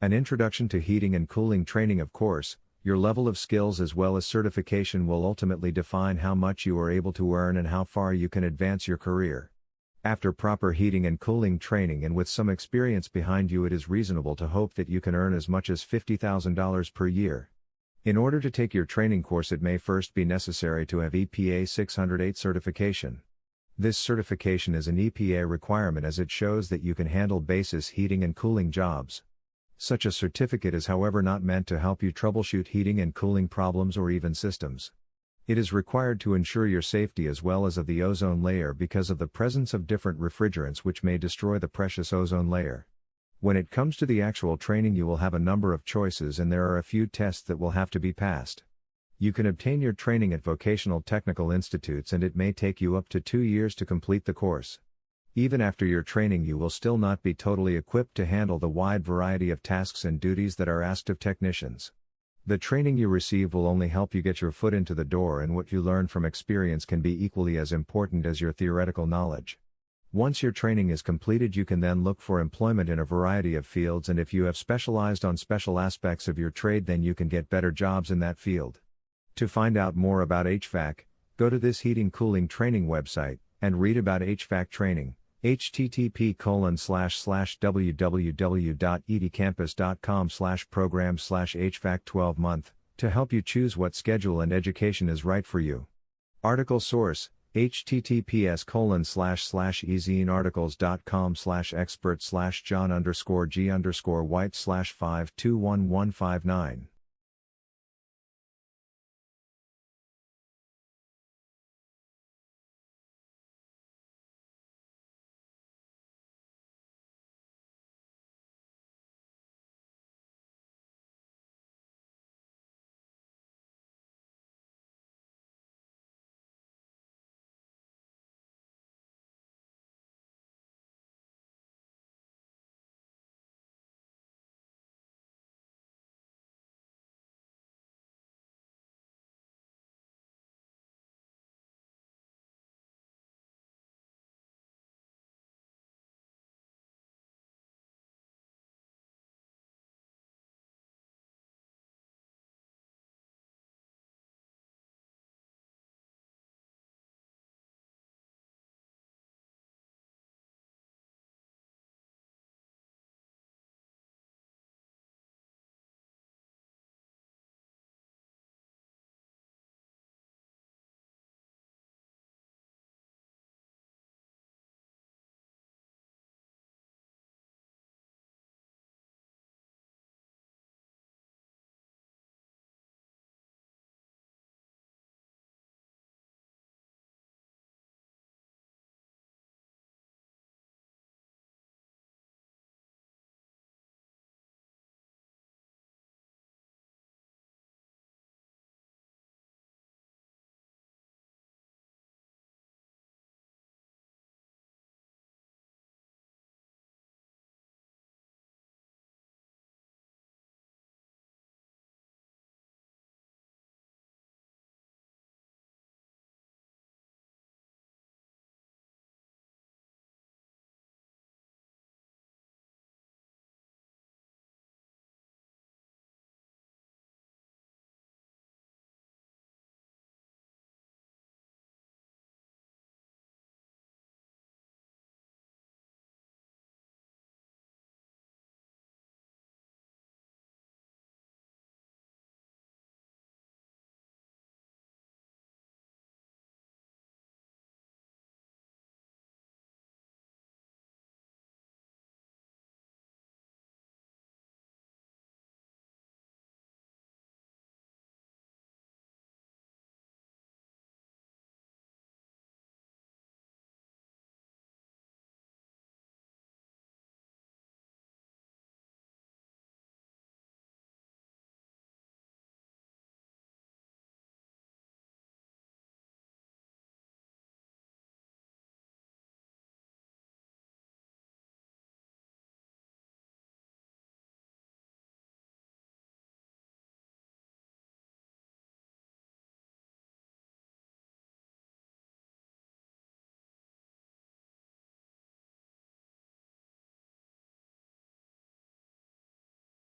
An introduction to heating and cooling training. Of course, your level of skills as well as certification will ultimately define how much you are able to earn and how far you can advance your career. After proper heating and cooling training and with some experience behind you, it is reasonable to hope that you can earn as much as $50,000 per year. In order to take your training course, it may first be necessary to have EPA 608 certification. This certification is an EPA requirement as it shows that you can handle basis heating and cooling jobs. Such a certificate is however not meant to help you troubleshoot heating and cooling problems or even systems. It is required to ensure your safety as well as of the ozone layer because of the presence of different refrigerants which may destroy the precious ozone layer. When it comes to the actual training, you will have a number of choices and there are a few tests that will have to be passed. You can obtain your training at vocational technical institutes and it may take you up to 2 years to complete the course. Even after your training, you will still not be totally equipped to handle the wide variety of tasks and duties that are asked of technicians. The training you receive will only help you get your foot into the door, and what you learn from experience can be equally as important as your theoretical knowledge. Once your training is completed, you can then look for employment in a variety of fields, and if you have specialized on special aspects of your trade, then you can get better jobs in that field. To find out more about HVAC, go to this heating cooling training website, and read about HVAC training. http://www.edcampus.com/program/HVAC 12-month, to help you choose what schedule and education is right for you. Article source, https://ezinearticles.com/expert/John_G_White/521159